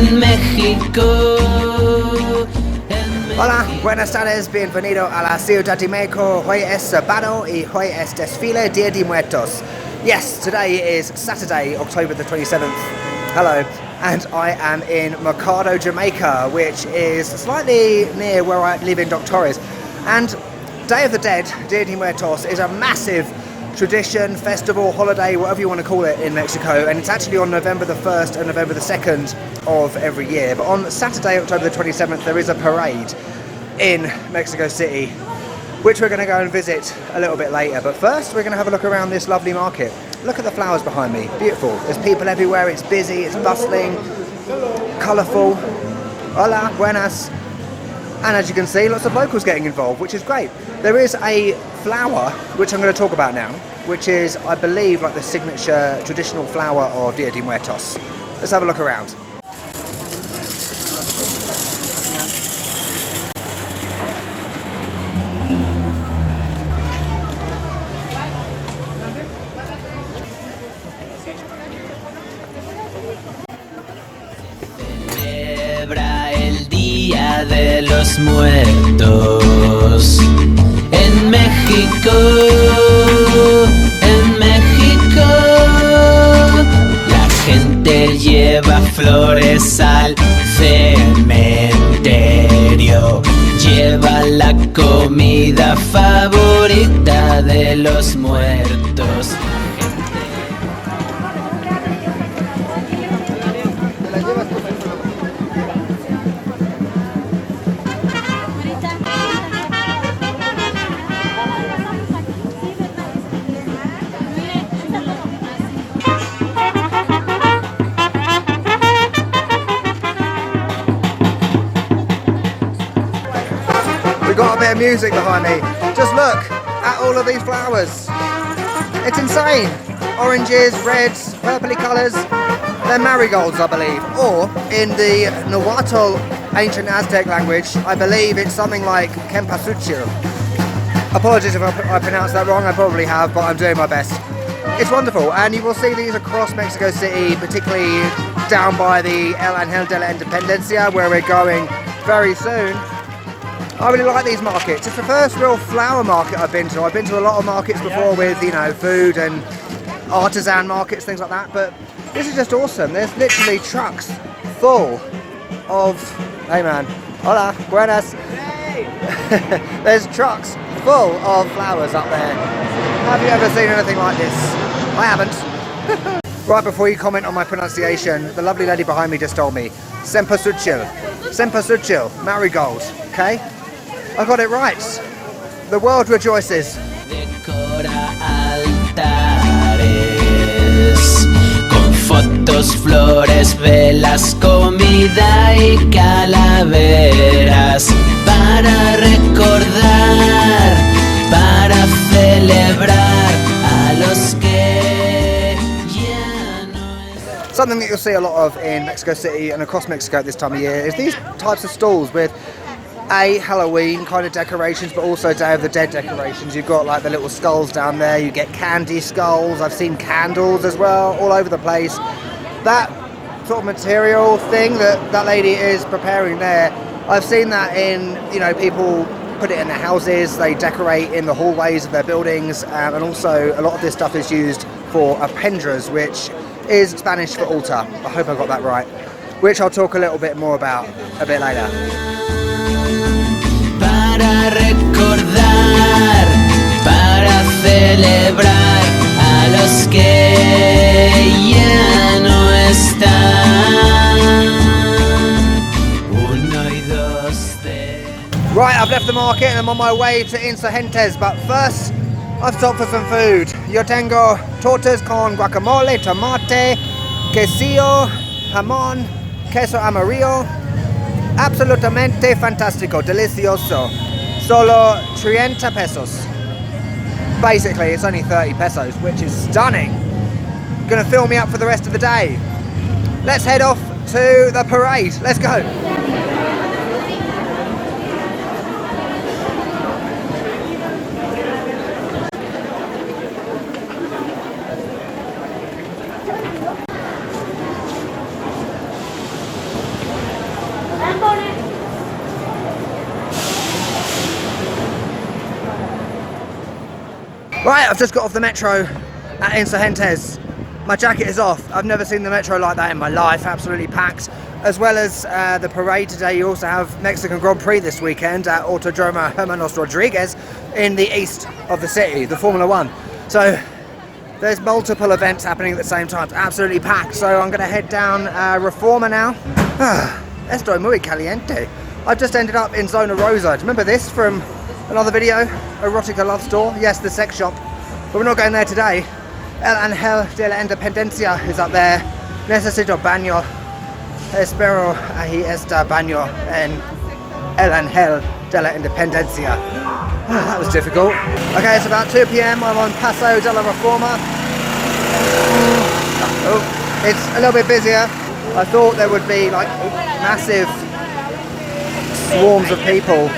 en México. Hola, buenas tardes, bienvenido a la Ciudad de México. Hoy es sábado y hoy es Desfile, Dia de Muertos. Yes, today is Saturday, October the 27th. Hello, and I am in Mercado Jamaica, which is slightly near where I live in Doctores. And Day of the Dead, Dia de Muertos, is a massive tradition, festival, holiday, whatever you want to call it in Mexico, and it's actually on November the 1st and November the 2nd of every year. But on Saturday, October the 27th, there is a parade in Mexico City, which we're going to go and visit a little bit later. But first, we're going to have a look around this lovely market. Look at the flowers behind me, beautiful. There's people everywhere, it's busy, it's bustling, colourful. Hola, buenas. And as you can see, lots of locals getting involved, which is great. There is a flower, which I'm going to talk about now, which is, I believe, like the signature traditional flower of Dia de Muertos. Let's have a look around. Celebra el Día de los Muertos en México, en México. La gente lleva flores al cementerio, lleva la comida favorita de los muertos. Got a bit of music behind me. Just look at all of these flowers. It's insane. Oranges, reds, purpley colours. They're marigolds, I believe. Or in the Nahuatl ancient Aztec language, I believe it's something like Cempasuchil. Apologies if I pronounced that wrong, I probably have, but I'm doing my best. It's wonderful, and you will see these across Mexico City, particularly down by the El Ángel de la Independencia, where we're going very soon. I really like these markets. It's the first real flower market I've been to. I've been to a lot of markets before with, you know, food and artisan markets, things like that, but this is just awesome. There's literally trucks full of, hey man, hola, buenas. Hey. There's trucks full of flowers up there. Have you ever seen anything like this? I haven't. Right before you comment on my pronunciation, the lovely lady behind me just told me, Cempasuchil, Cempasuchil, marigold, okay? I got it right. The world rejoices. Decora altares con fotos, flores, velas, comida y calaveras para recordar, para celebrar a los que ya no están. Something that you'll see a lot of in Mexico City and across Mexico at this time of year is these types of stalls with Halloween kind of decorations, but also Day of the Dead decorations. You've got like the little skulls down there, you get candy skulls, I've seen candles as well, all over the place. That sort of material thing that lady is preparing there, I've seen that in, you know, people put it in their houses, they decorate in the hallways of their buildings, and also a lot of this stuff is used for apendras, which is Spanish for altar. I hope I got that right, which I'll talk a little bit more about a bit later. Para recordar, para celebrar a los que ya no están. Uno y dos, tres. Right, I've left the market and I'm on my way to Insurgentes, but first I've stopped for some food. Yo tengo tortas con guacamole, tomate, quesillo, jamón, queso amarillo. Absolutamente fantastico, delicioso. Solo 30 pesos. Basically, it's only 30 pesos, which is stunning. Gonna fill me up for the rest of the day. Let's head off to the parade. Let's go. Right, I've just got off the metro at Insurgentes. My jacket is off. I've never seen the metro like that in my life, absolutely packed. As well as the parade today, you also have Mexican Grand Prix this weekend at Autodromo Hermanos Rodriguez in the east of the city, the Formula One. So there's multiple events happening at the same time, it's absolutely packed. So I'm going to head down Reforma now. Estoy muy caliente. I've just ended up in Zona Rosa. Do you remember this from another video? Erotica Love Store? Yes, the sex shop. But we're not going there today. El Ángel de la Independencia is up there. Necesito baño. Espero ahí está baño en El Ángel de la Independencia. That was difficult. Okay, it's about 2 p.m. I'm on Paseo de la Reforma. Oh, it's a little bit busier. I thought there would be like massive swarms of people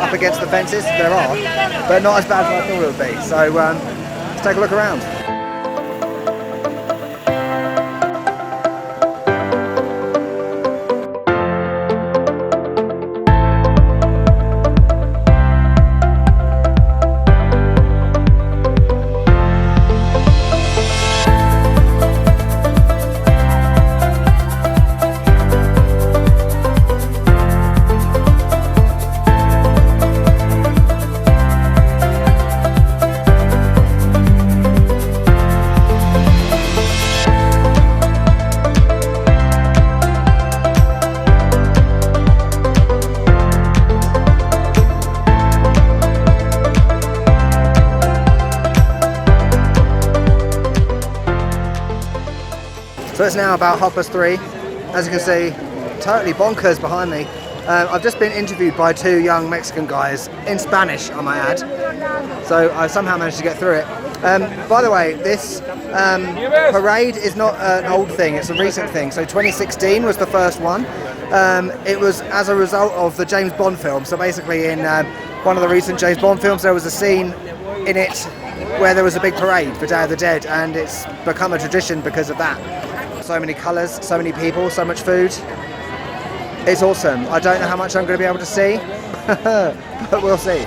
up against the fences. There are, but not as bad as I thought it would be. So let's take a look around. So it's now about 3:30. As you can see, totally bonkers behind me. I've just been interviewed by 2 young Mexican guys, in Spanish I might add. So I somehow managed to get through it. By the way, this parade is not an old thing, it's a recent thing. So 2016 was the first one. It was as a result of the James Bond film. So basically in one of the recent James Bond films there was a scene in it where there was a big parade for Day of the Dead, and it's become a tradition because of that. So many colours, so many people, so much food. It's awesome. I don't know how much I'm going to be able to see, but we'll see.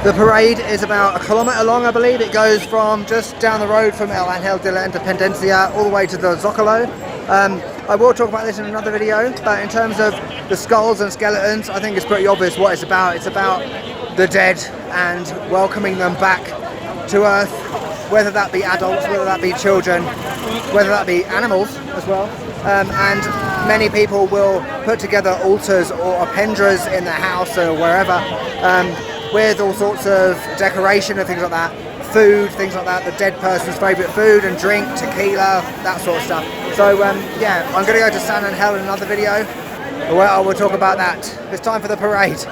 The parade is about 1 kilometre long, I believe. It goes from just down the road from El Ángel de la Independencia all the way to the Zocalo. I will talk about this in another video, but in terms of the skulls and skeletons, I think it's pretty obvious what it's about. It's about the dead and welcoming them back to Earth, whether that be adults, whether that be children, whether that be animals as well. And many people will put together altars or appendras in their house or wherever, with all sorts of decoration and things like that, food, things like that, the dead person's favourite food and drink, tequila, that sort of stuff. So yeah, I'm going to go to San Angel in another video where I will talk about that. It's time for the parade.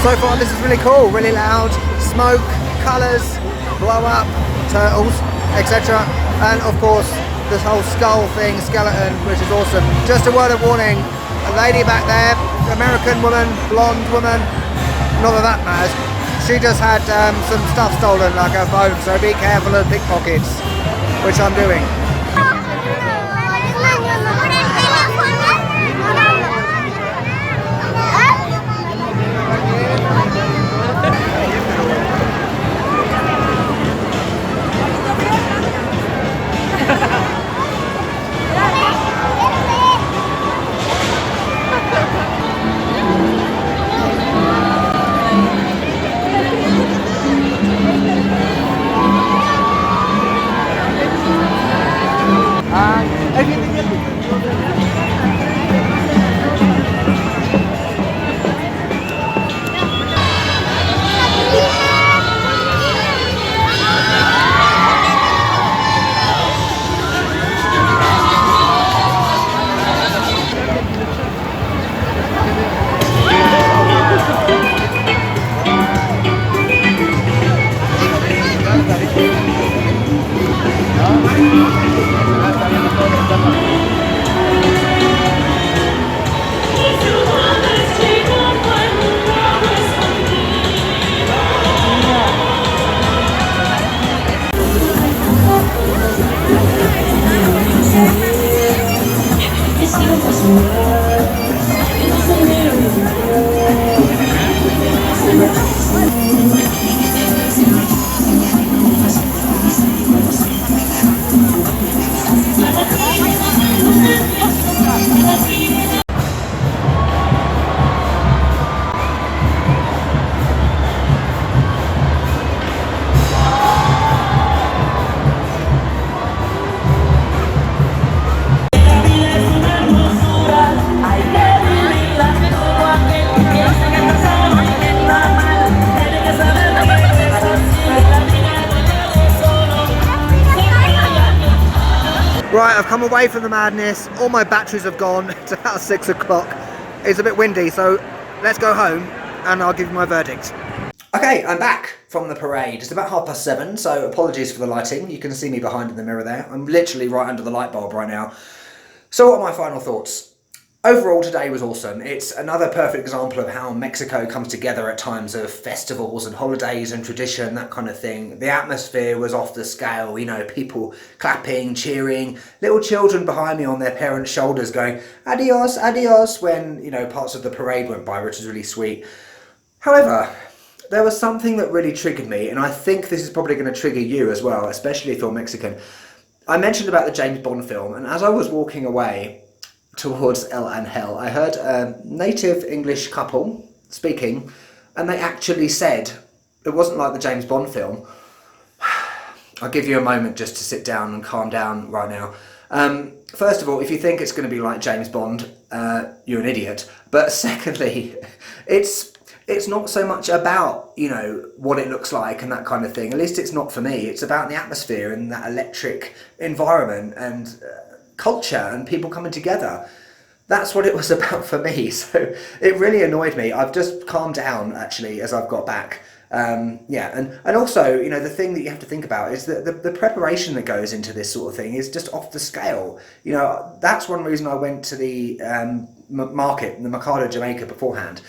So far this is really cool, really loud, smoke, colours, blow up, turtles, etc. And of course this whole skull thing, skeleton, which is awesome. Just a word of warning, a lady back there, American woman, blonde woman, not that matters, she just had some stuff stolen, like her phone, so be careful of pickpockets, which I'm doing. Right, I've come away from the madness, all my batteries have gone, it's about 6 o'clock, it's a bit windy, so let's go home and I'll give you my verdict. Okay, I'm back from the parade. It's about 7:30, so apologies for the lighting. You can see me behind in the mirror there. I'm literally right under the light bulb right now. So what are my final thoughts? Overall, today was awesome. It's another perfect example of how Mexico comes together at times of festivals and holidays and tradition, that kind of thing. The atmosphere was off the scale, you know, people clapping, cheering, little children behind me on their parents' shoulders going, adios, adios, when, you know, parts of the parade went by, which was really sweet. However, there was something that really triggered me, and I think this is probably going to trigger you as well, especially if you're Mexican. I mentioned about the James Bond film, and as I was walking away towards El Angel, I heard a native English couple speaking, and they actually said, it wasn't like the James Bond film. I'll give you a moment just to sit down and calm down right now. First of all, if you think it's going to be like James Bond, you're an idiot. But secondly, it's not so much about, you know, what it looks like and that kind of thing. At least it's not for me. It's about the atmosphere and that electric environment and culture and people coming together. That's what it was about for me. So it really annoyed me. I've just calmed down actually as I've got back. Yeah, and also, you know, the thing that you have to think about is that the preparation that goes into this sort of thing is just off the scale. You know, that's one reason I went to the market, the Mercado Jamaica beforehand.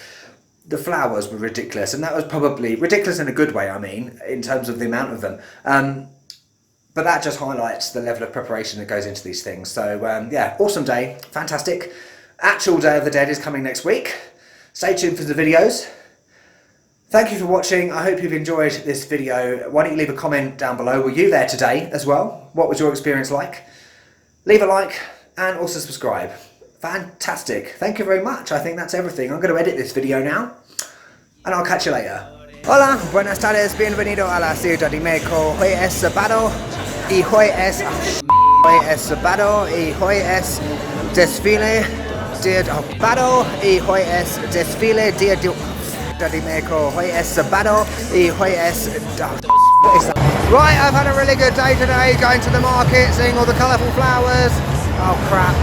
The flowers were ridiculous, and that was probably ridiculous in a good way, I mean, in terms of the amount of them. But that just highlights the level of preparation that goes into these things. So yeah, awesome day, fantastic. Actual Day of the Dead is coming next week. Stay tuned for the videos. Thank you for watching. I hope you've enjoyed this video. Why don't you leave a comment down below? Were you there today as well? What was your experience like? Leave a like and also subscribe. Fantastic. Thank you very much. I think that's everything. I'm going to edit this video now and I'll catch you later. Hola, buenas tardes, bienvenido a la Ciudad de México. Hoy es sábado y hoy es sábado y hoy es desfile, Dia de Muertos y hoy es desfile, Dia de México. Hoy es sábado y hoy es... Right, I've had a really good day today, going to the market, seeing all the colourful flowers. Oh crap.